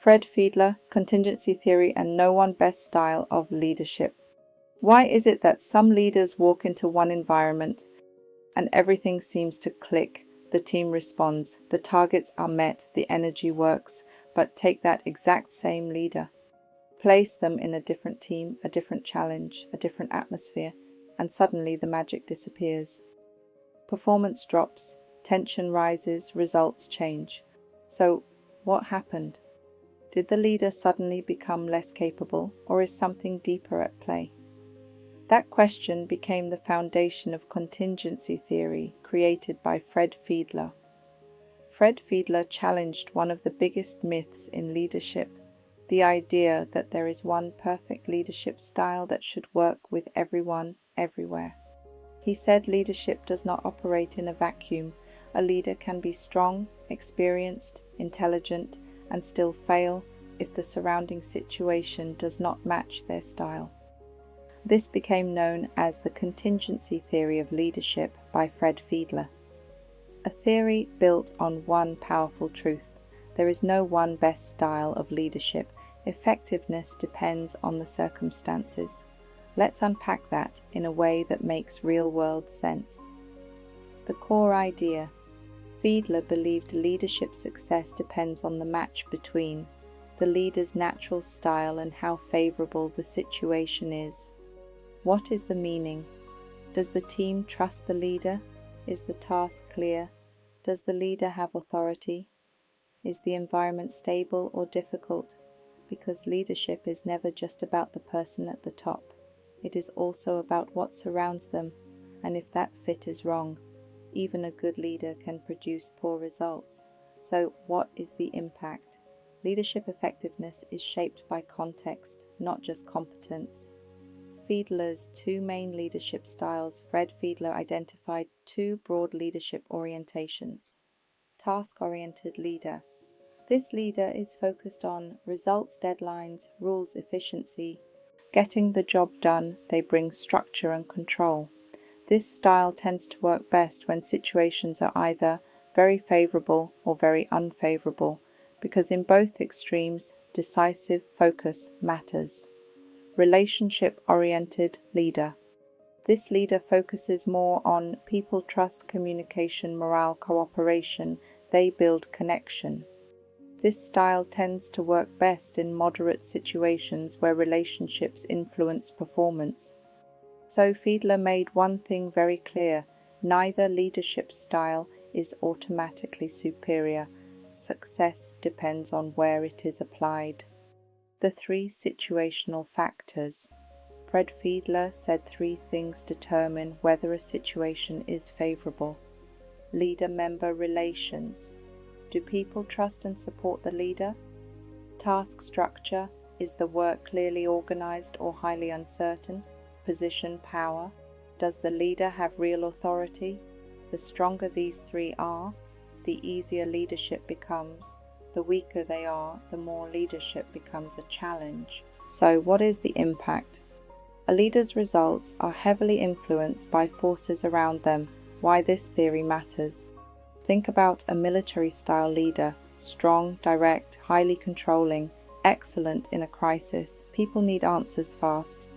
Fred Fiedler, Contingency Theory, and No One Best Style of Leadership. Why is it that some leaders walk into one environment and everything seems to click? The team responds, the targets are met, the energy works, but take that exact same leader, place them in a different team, a different challenge, a different atmosphere, and suddenly the magic disappears. Performance drops, tension rises, results change. So, what happened? Did the leader suddenly become less capable, or is something deeper at play? That question became the foundation of contingency theory created by Fred Fiedler. Fred Fiedler challenged one of the biggest myths in leadership, the idea that there is one perfect leadership style that should work with everyone, everywhere. He said leadership does not operate in a vacuum. A leader can be strong, experienced, intelligent, and still fail if the surrounding situation does not match their style. This became known as the contingency theory of leadership by Fred Fiedler. A theory built on one powerful truth: there is no one best style of leadership. Effectiveness depends on the circumstances. Let's unpack that in a way that makes real-world sense. The core idea: Fiedler believed leadership success depends on the match between the leader's natural style and how favorable the situation is. What is the meaning? Does the team trust the leader? Is the task clear? Does the leader have authority? Is the environment stable or difficult? Because leadership is never just about the person at the top. It is also about what surrounds them, and if that fit is wrong, even a good leader can produce poor results. So, what is the impact? Leadership effectiveness is shaped by context, not just competence. Fiedler's two main leadership styles. Fred Fiedler identified two broad leadership orientations. Task-oriented leader. This leader is focused on results, deadlines, rules, efficiency. Getting the job done, they bring structure and control. This style tends to work best when situations are either very favorable or very unfavorable, because in both extremes, decisive focus matters. Relationship-oriented leader. This leader focuses more on people, trust, communication, morale, cooperation. They build connection. This style tends to work best in moderate situations where relationships influence performance. So Fiedler made one thing very clear: neither leadership style is automatically superior. Success depends on where it is applied. The three situational factors. Fred Fiedler said three things determine whether a situation is favorable. Leader-member relations. Do people trust and support the leader? Task structure. Is the work clearly organized or highly uncertain? Position power. Does the leader have real authority? The stronger these three are, the easier leadership becomes. The weaker they are, the more leadership becomes a challenge. So, what is the impact? A leader's results are heavily influenced by forces around them. Why this theory matters. Think about a military-style leader: strong, direct, highly controlling, excellent in a crisis. People need answers fast.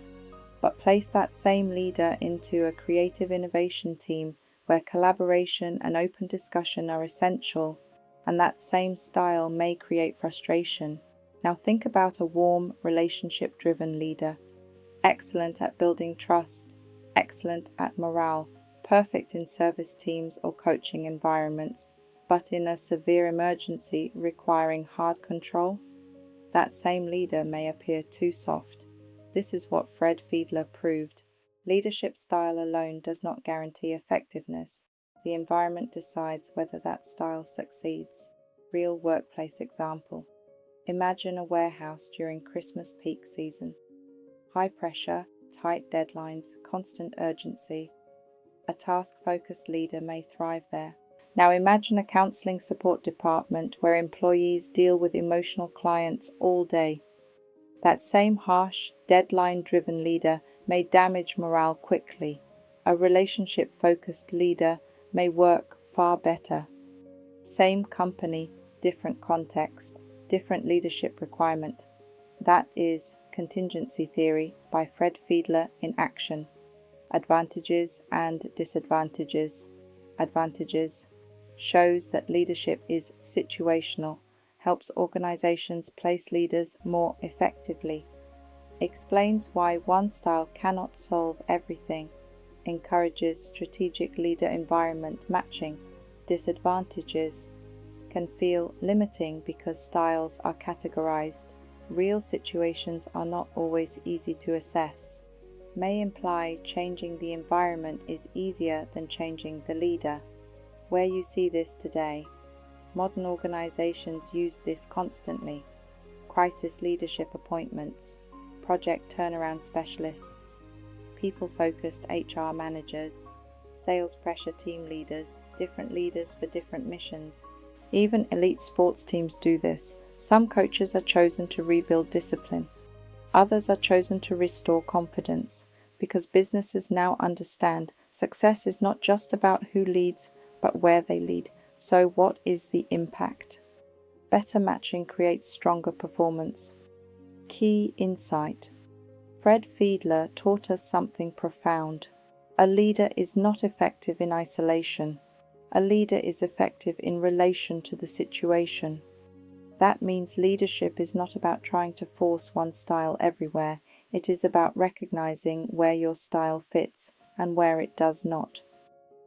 But place that same leader into a creative innovation team where collaboration and open discussion are essential, and that same style may create frustration. Now think about a warm, relationship-driven leader. Excellent at building trust, excellent at morale, perfect in service teams or coaching environments, but in a severe emergency requiring hard control, that same leader may appear too soft. This is what Fred Fiedler proved. Leadership style alone does not guarantee effectiveness. The environment decides whether that style succeeds. Real workplace example. Imagine a warehouse during Christmas peak season. High pressure, tight deadlines, constant urgency. A task-focused leader may thrive there. Now imagine a counseling support department where employees deal with emotional clients all day. That same harsh, deadline-driven leader may damage morale quickly. A relationship-focused leader may work far better. Same company, different context. Different leadership requirement. That is Contingency Theory by Fred Fiedler in action. Advantages and disadvantages. Advantages. Shows that leadership is situational, helps organizations place leaders more effectively. Explains why one style cannot solve everything. Encourages strategic leader environment matching. Disadvantages. Can feel limiting because styles are categorized. Real situations are not always easy to assess. May imply changing the environment is easier than changing the leader. Where you see this today. Modern organizations use this constantly. Crisis leadership appointments, project turnaround specialists, people-focused HR managers, sales pressure team leaders, different leaders for different missions. Even elite sports teams do this. Some coaches are chosen to rebuild discipline. Others are chosen to restore confidence, because businesses now understand success is not just about who leads, but where they lead. So what is the impact? Better matching creates stronger performance. Key insight. Fred Fiedler taught us something profound. A leader is not effective in isolation. A leader is effective in relation to the situation. That means leadership is not about trying to force one style everywhere. It is about recognizing where your style fits and where it does not.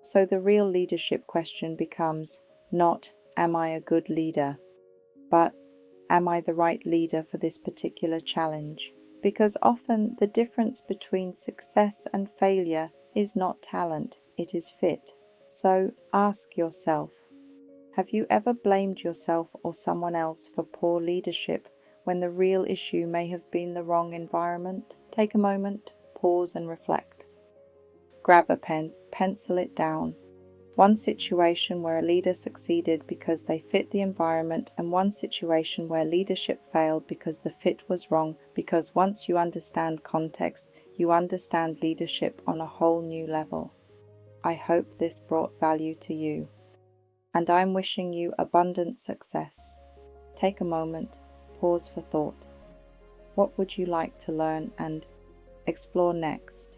So the real leadership question becomes not, am I a good leader? But, am I the right leader for this particular challenge? Because often the difference between success and failure is not talent, it is fit. So ask yourself, have you ever blamed yourself or someone else for poor leadership when the real issue may have been the wrong environment? Take a moment, pause and reflect. Grab a pen, pencil it down. One situation where a leader succeeded because they fit the environment, and one situation where leadership failed because the fit was wrong, because once you understand context, you understand leadership on a whole new level. I hope this brought value to you, and I'm wishing you abundant success. Take a moment, pause for thought. What would you like to learn and explore next?